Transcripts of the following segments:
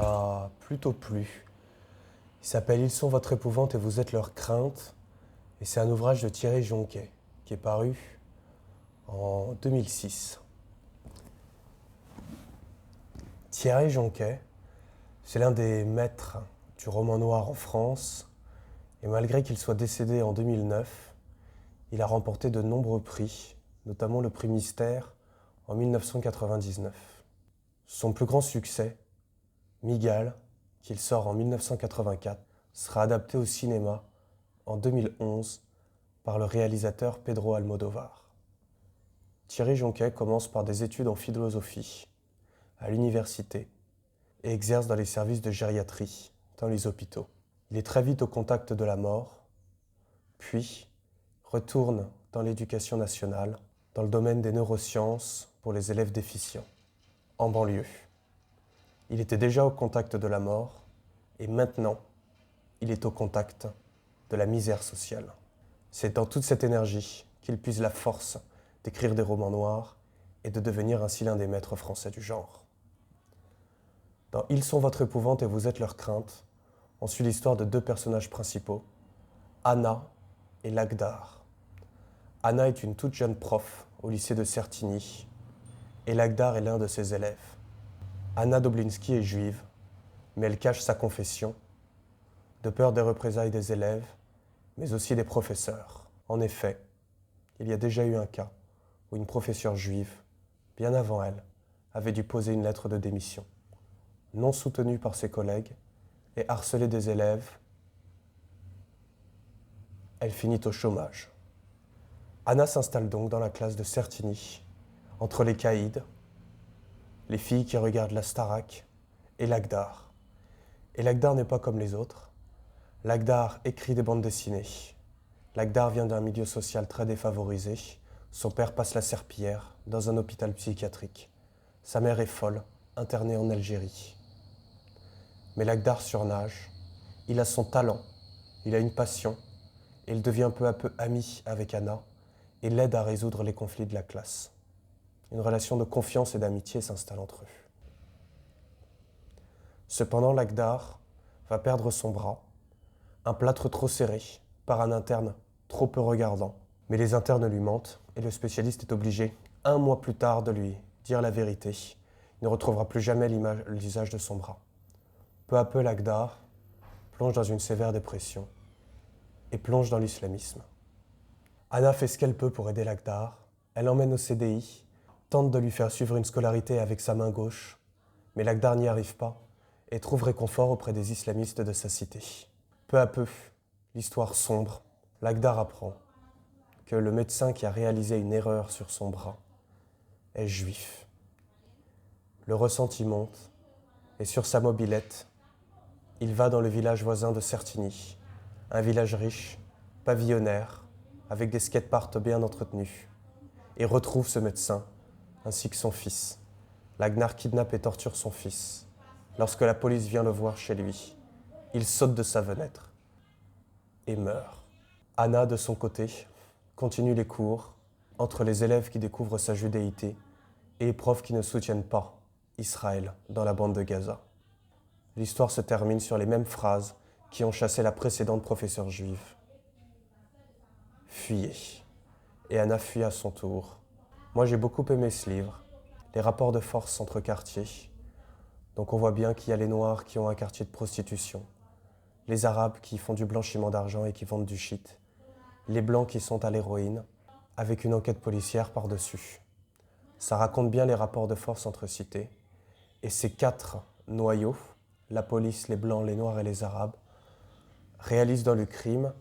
m'a plutôt plu. Il s'appelle Ils sont votre épouvante et vous êtes leur crainte. Et c'est un ouvrage de Thierry Jonquet qui est paru en 2006. Thierry Jonquet, c'est l'un des maîtres du roman noir en France. Et malgré qu'il soit décédé en 2009, il a remporté de nombreux prix, notamment le prix Mystère en 1999. Son plus grand succès, Miguel, qu'il sort en 1984, sera adapté au cinéma en 2011 par le réalisateur Pedro Almodóvar. Thierry Jonquet commence par des études en philosophie à l'université et exerce dans les services de gériatrie dans les hôpitaux. Il est très vite au contact de la mort, puis retourne dans l'éducation nationale, dans le domaine des neurosciences pour les élèves déficients, en banlieue. Il était déjà au contact de la mort et maintenant, il est au contact de la misère sociale. C'est dans toute cette énergie qu'il puise la force d'écrire des romans noirs et de devenir ainsi l'un des maîtres français du genre. Dans Ils sont votre épouvante et vous êtes leur crainte, on suit l'histoire de deux personnages principaux, Anna et Lagdar. Anna est une toute jeune prof au lycée de Certigny et Lagdar est l'un de ses élèves. Anna Doblinski est juive, mais elle cache sa confession, de peur des représailles des élèves, mais aussi des professeurs. En effet, il y a déjà eu un cas où une professeure juive, bien avant elle, avait dû poser une lettre de démission, non soutenue par ses collègues et harcelée des élèves. Elle finit au chômage. Anna s'installe donc dans la classe de Certigny, entre les caïds, les filles qui regardent la Starac et Lagdar. Et Lagdar n'est pas comme les autres. Lagdar écrit des bandes dessinées. Lagdar vient d'un milieu social très défavorisé. Son père passe la serpillière dans un hôpital psychiatrique. Sa mère est folle, internée en Algérie. Mais Lagdar surnage. Il a son talent, il a une passion, et il devient peu à peu ami avec Anna et l'aide à résoudre les conflits de la classe. Une relation de confiance et d'amitié s'installe entre eux. Cependant, Lagdar va perdre son bras, un plâtre trop serré par un interne trop peu regardant. Mais les internes lui mentent et le spécialiste est obligé, un mois plus tard, de lui dire la vérité. Il ne retrouvera plus jamais l'usage de son bras. Peu à peu, Lagdar plonge dans une sévère dépression et plonge dans l'islamisme. Anna fait ce qu'elle peut pour aider Lagdar. Elle l'emmène au CDI, tente de lui faire suivre une scolarité avec sa main gauche, mais Lagdar n'y arrive pas et trouve réconfort auprès des islamistes de sa cité. Peu à peu, l'histoire sombre. Lagdar apprend que le médecin qui a réalisé une erreur sur son bras est juif. Le ressenti monte et sur sa mobilette, il va dans le village voisin de Certigny, un village riche, pavillonnaire, avec des skateparks bien entretenus, et retrouve ce médecin ainsi que son fils. Lagdar kidnappe et torture son fils. Lorsque la police vient le voir chez lui, il saute de sa fenêtre et meurt. Anna, de son côté, continue les cours entre les élèves qui découvrent sa judéité et les profs qui ne soutiennent pas Israël dans la bande de Gaza. L'histoire se termine sur les mêmes phrases qui ont chassé la précédente professeure juive. Fuyez. Et Anna fuit à son tour. Moi, j'ai beaucoup aimé ce livre. Les rapports de force entre quartiers. Donc on voit bien qu'il y a les Noirs qui ont un quartier de prostitution, les Arabes qui font du blanchiment d'argent et qui vendent du shit, les Blancs qui sont à l'héroïne, avec une enquête policière par-dessus. Ça raconte bien les rapports de force entre cités. Et ces quatre noyaux, la police, les Blancs, les Noirs et les Arabes, réalisent dans le crime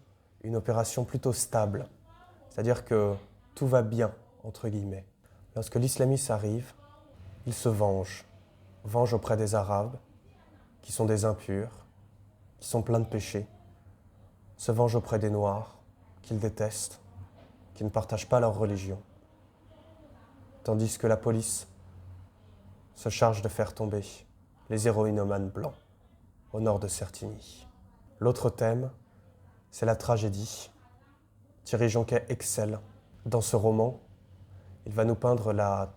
une opération plutôt stable. C'est-à-dire que tout va bien, entre guillemets. Lorsque l'islamisme arrive, il se venge auprès des Arabes, qui sont des impurs, qui sont pleins de péchés, se venge auprès des Noirs, qu'ils détestent, qui ne partagent pas leur religion, tandis que la police se charge de faire tomber les héroïnomanes blancs au nord de Certigny. L'autre thème, c'est la tragédie. Thierry Jonquet excelle dans ce roman. Il va nous peindre la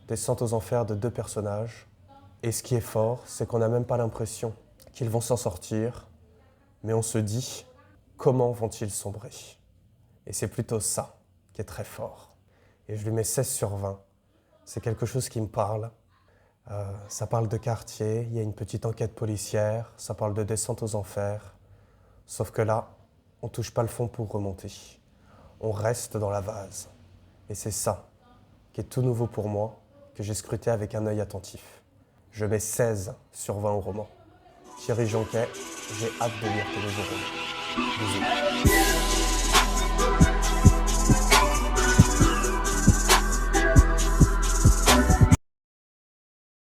descente aux enfers de deux personnages, Et ce qui est fort, c'est qu'on n'a même pas l'impression qu'ils vont s'en sortir, mais on se dit, comment vont-ils sombrer? Et c'est plutôt ça qui est très fort. Et je lui mets 16 sur 20. C'est quelque chose qui me parle. Ça parle de quartier, il y a une petite enquête policière, ça parle de descente aux enfers. Sauf que là, on touche pas le fond pour remonter. On reste dans la vase. Et c'est ça qui est tout nouveau pour moi, que j'ai scruté avec un œil attentif. Je mets 16 sur 20 au roman. Thierry Jonquet, j'ai hâte de lire tes nouveaux romans. Bisous.